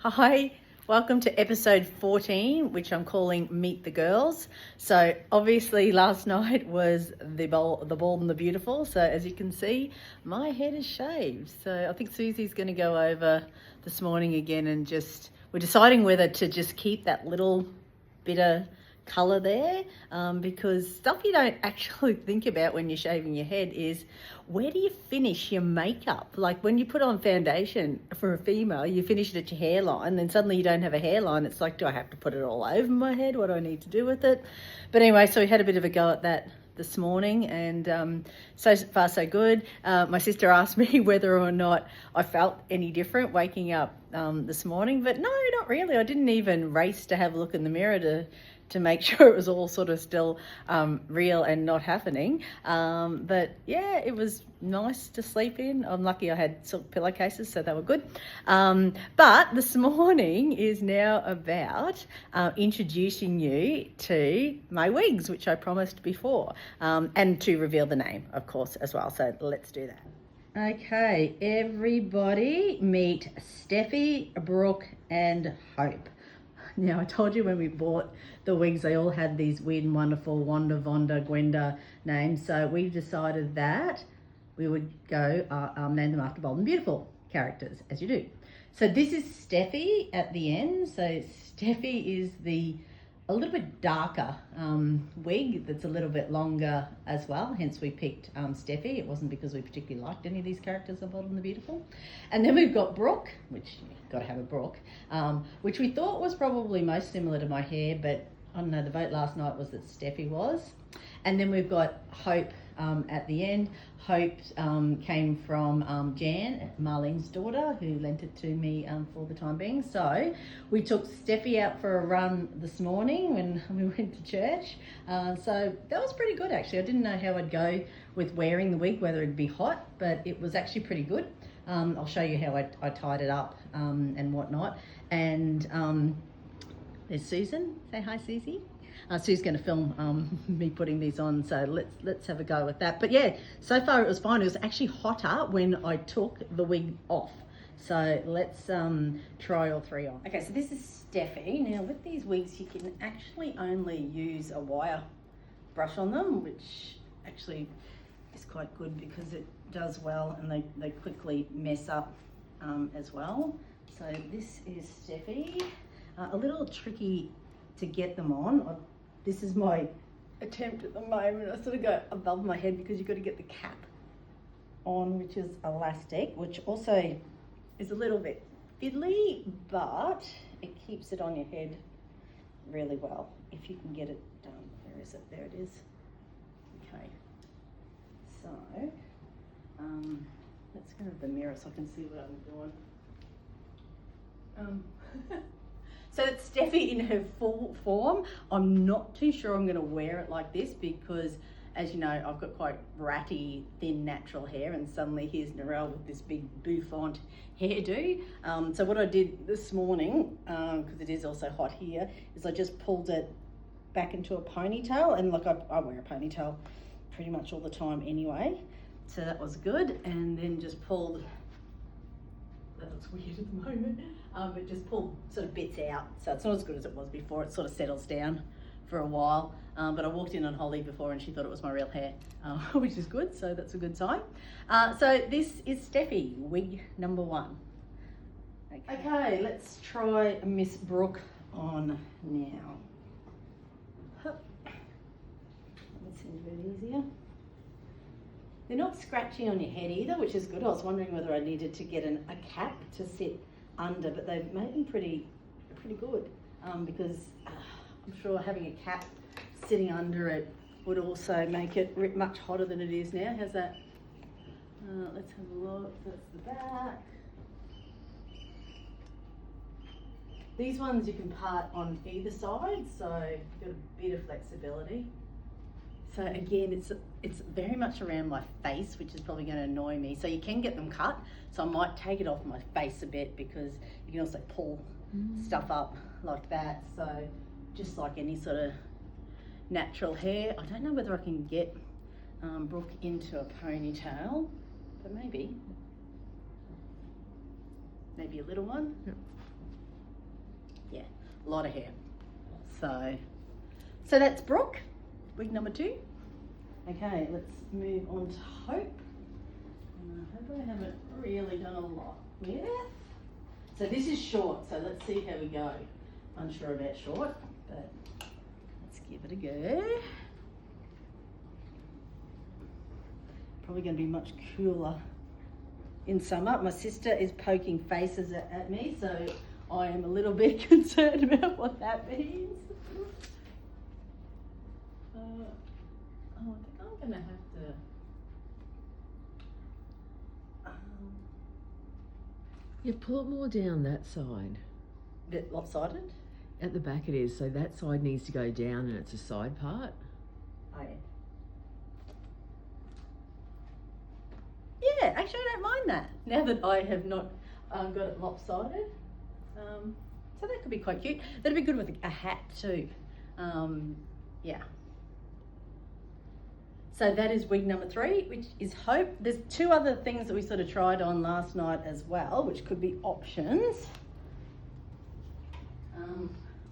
Hi, welcome to episode 14, which I'm calling Meet the Girls. So obviously last night was the Bald and the Beautiful. So as you can see, my head is shaved. So I think Susie's going to go over this morning again and we're deciding whether to just keep that little bit of colour there, because stuff you don't actually think about when you're shaving your head is where do you finish your makeup? Like when you put on foundation for a female, you finish it at your hairline, then suddenly you don't have a hairline. It's like, do I have to put it all over my head? What do I need to do with it? But anyway, so we had a bit of a go at that this morning, and so far so good. My sister asked me whether or not I felt any different waking up this morning, but no, not really. I didn't even race to have a look in the mirror to make sure it was all sort of still real and not happening. But yeah, it was nice to sleep in. I'm lucky I had silk pillowcases, so they were good. But this morning is now about introducing you to my wigs, which I promised before, and to reveal the name, of course, as well. So let's do that. Okay, everybody meet Steffi, Brooke, and Hope. Now, I told you when we bought the wigs, they all had these weird and wonderful Wanda, Vonda, Gwenda names. So we decided that we would go name them after Bold and Beautiful characters, as you do. So this is Steffi at the end. So Steffi is a little bit darker wig that's a little bit longer as well. Hence we picked Steffi. It wasn't because we particularly liked any of these characters of Bold and the Beautiful. And then we've got Brooke, which you've got to have a Brooke, which we thought was probably most similar to my hair, but I don't know, the vote last night was that Steffi was. And then we've got Hope at the end. Hope came from Jan, Marlene's daughter, who lent it to me for the time being. So we took Steffi out for a run this morning when we went to church. So that was pretty good, actually. I didn't know how I'd go with wearing the wig, whether it'd be hot, but it was actually pretty good. I'll show you how I tied it up and whatnot. And there's Susan. Say hi, Susie. Sue's going to film me putting these on, so let's have a go with that. But yeah, so far it was fine. It was actually hotter when I took the wig off. So let's try all three on. Okay, so this is Steffi. Now with these wigs, you can actually only use a wire brush on them, which actually is quite good because it does well and they quickly mess up as well. So this is Steffi. A little tricky to get them on. This is my attempt at the moment. I sort of go above my head because you've got to get the cap on, which is elastic, which also is a little bit fiddly, but it keeps it on your head really well if you can get it done. Where is it? There it is. Okay. So let's go to the mirror so I can see what I'm doing. So it's Steffi in her full form. I'm not too sure I'm going to wear it like this because, as you know, I've got quite ratty, thin, natural hair, and suddenly here's Narelle with this big bouffant hairdo. So what I did this morning, because it is also hot here, is I just pulled it back into a ponytail, and like I wear a ponytail pretty much all the time anyway. So that was good, and then just pulled. That looks weird at the moment, but just pull sort of bits out. So it's not as good as it was before. It sort of settles down for a while. But I walked in on Holly before and she thought it was my real hair, which is good. So that's a good sign. So this is Steffi, wig number 1. Okay, let's try Miss Brooke on now. That's a bit easier. They're not scratchy on your head either, which is good. I was wondering whether I needed to get a cap to sit under, but they've made them pretty good because I'm sure having a cap sitting under it would also make it much hotter than it is now. How's that? Let's have a look. That's the back. These ones you can part on either side, so you've got a bit of flexibility. So again, it's very much around my face, which is probably going to annoy me. So you can get them cut. So I might take it off my face a bit because you can also pull stuff up like that. So just like any sort of natural hair. I don't know whether I can get Brooke into a ponytail, but maybe a little one. Yep. yeah, a lot of hair. So that's Brooke, wig number 2. Okay, let's move on to Hope. And I hope I haven't really done a lot with. So this is short, so let's see how we go. Unsure about short, but let's give it a go. Probably going to be much cooler in summer. My sister is poking faces at me, so I am a little bit concerned about what that means. I think I'm going to have to... Yeah, pull it more down that side. A bit lopsided? At the back it is, so that side needs to go down and it's a side part. Oh yeah. Yeah, actually I don't mind that, now that I have not got it lopsided. So that could be quite cute. That'd be good with a hat too. Yeah. So that is wig number 3, which is Hope. There's 2 other things that we sort of tried on last night as well, which could be options.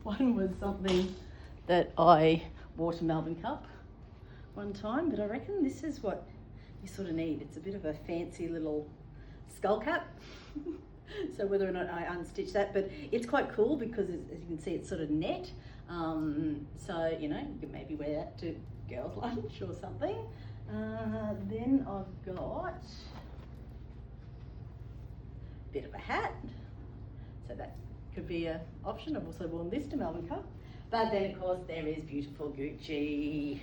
One was something that I wore to Melbourne Cup one time, but I reckon this is what you sort of need. It's a bit of a fancy little skull cap. So whether or not I unstitch that, but it's quite cool because as you can see, it's sort of net. So, you know, you could maybe wear that to girls' lunch or something. Then I've got a bit of a hat. So that could be an option. I've also worn this to Melbourne Cup. But then, of course, there is beautiful Gucci.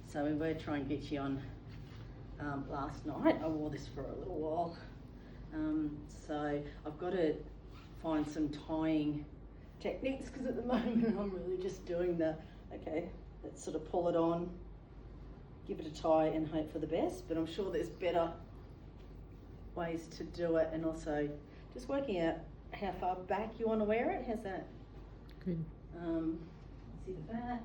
So we were trying Gucci on last night. I wore this for a little while. So I've got to find some tying techniques because at the moment I'm really just doing okay, let's sort of pull it on, give it a tie and hope for the best. But I'm sure there's better ways to do it, and also just working out how far back you want to wear it. How's that? Good. See the back.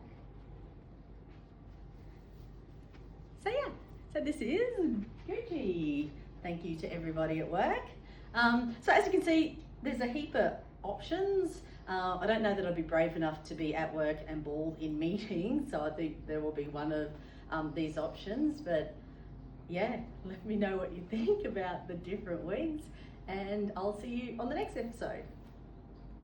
So yeah, so this is Gucci. Thank you to everybody at work. So as you can see, there's a heap of options. I don't know that I'd be brave enough to be at work and bald in meetings, so I think there will be one of these options. But yeah, let me know what you think about the different wigs, and I'll see you on the next episode.